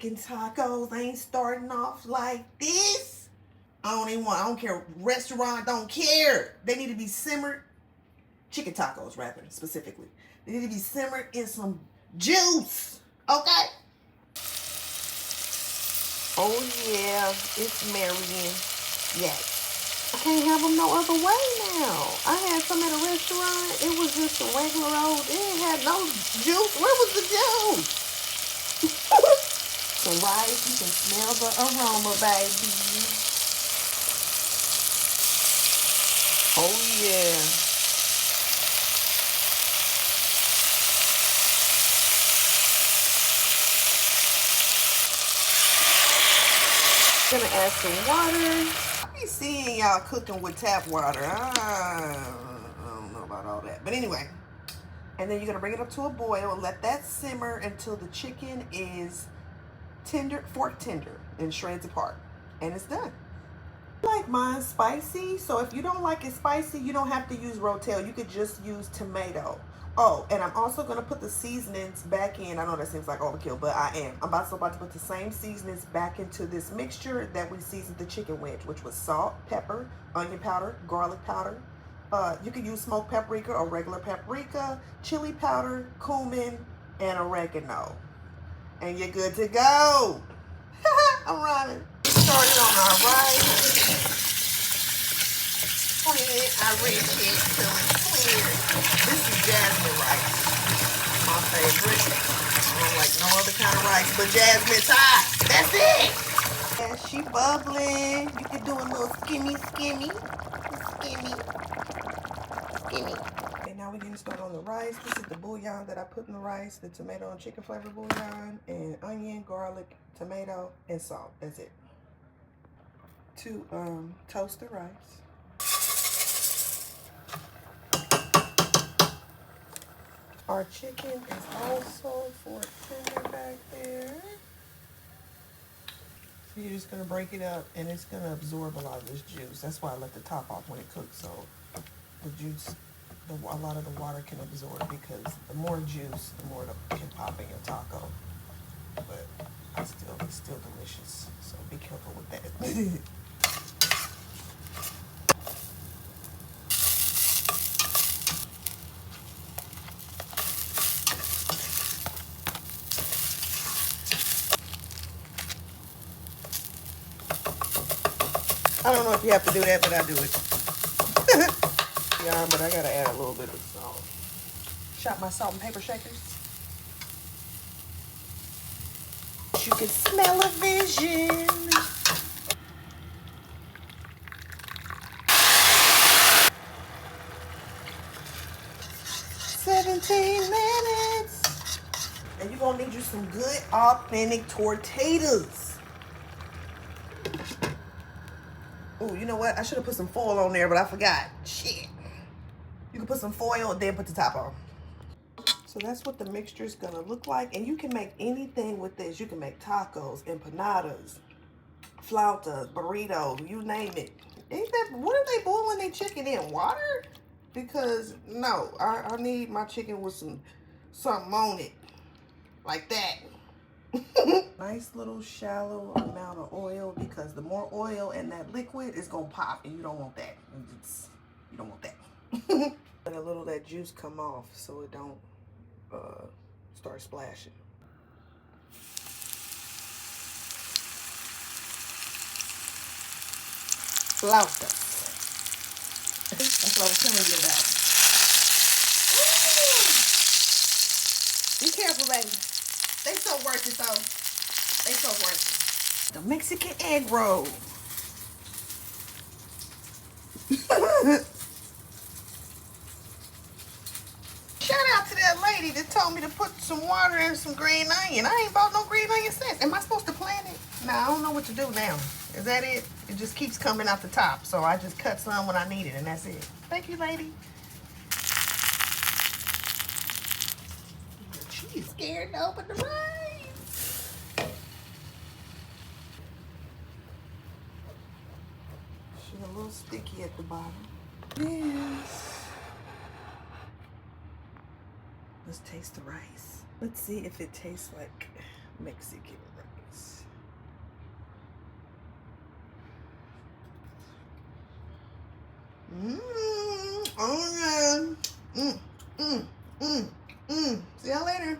Chicken tacos ain't starting off like this. I don't care. Restaurant, don't care. They need to be simmered. Chicken tacos, rather, specifically. They need to be simmered in some juice. Okay? Oh, yeah. It's Marion. Yes. I can't have them no other way now. I had some at a restaurant. It was just a regular old. It ain't had no juice. Where was the juice? Some rice. You can smell the aroma, baby. Oh, yeah. Gonna add some water. I be seeing y'all cooking with tap water. I don't know about all that. But anyway. And then you're gonna bring it up to a boil. Let that simmer until the chicken is tender, fork tender, and shreds apart. And it's done. I like mine spicy, so if you don't like it spicy, you don't have to use rotel. You could just use tomato. Oh, and I'm also gonna put the seasonings back in. I know that seems like overkill, but I am. I'm also about to put the same seasonings back into this mixture that we seasoned the chicken with, which was salt, pepper, onion powder, garlic powder. You could use smoked paprika or regular paprika, chili powder, cumin, and oregano. And you're good to go. I'm rhyming. Started on our rice. Clean it. I rinse it till it's clear. This is jasmine rice. My favorite. I don't like no other kind of rice but jasmine Thai. That's it. Yeah, she bubbling. You can do a little skimmy. Skimmy. Okay, now we're getting started on the rice. This is the bouillon that I put in the rice, the tomato and chicken flavor bouillon, and onion, garlic, tomato, and salt. That's it. To toast the rice. Our chicken is also fork tender back there. So you're just gonna break it up, and it's gonna absorb a lot of this juice. That's why I let the top off when it cooks, so the juice, a lot of the water can absorb, because the more juice, the more it can pop in your taco. But it's still delicious, so be careful with that. I don't know if you have to do that, but I do it. Yeah, but I gotta add a little bit of salt. Shot my salt and pepper shakers. You can smell a vision. $17. And you're gonna need you some good authentic tortillas. Oh, you know what? I should have put some foil on there, but I forgot. Shit. You can put some foil and then put the top on. So that's what the mixture is gonna look like. And you can make anything with this. You can make tacos, empanadas, flautas, burritos, you name it. What are they boiling their chicken in? Water? Because no, I need my chicken with something on it. Like that. Nice little shallow amount of oil, because the more oil in that liquid is gonna pop, and you don't want that. You don't want that. Let a little of that juice come off so it don't start splashing. Flautas. That's what I was telling you about. Ooh. Be careful, baby. They so worth it, though. They so worth it. The Mexican egg roll. Shout out to that lady that told me to put some water in some green onion. I ain't bought no green onion since. Am I supposed to plant it? Nah, I don't know what to do now. Is that it? It just keeps coming out the top. So I just cut some when I need it, and that's it. Thank you, lady. She's scared to open the rice. She's a little sticky at the bottom. Yes. Let's taste the rice. Let's see if it tastes like Mexican rice. Oh, yeah. See y'all later.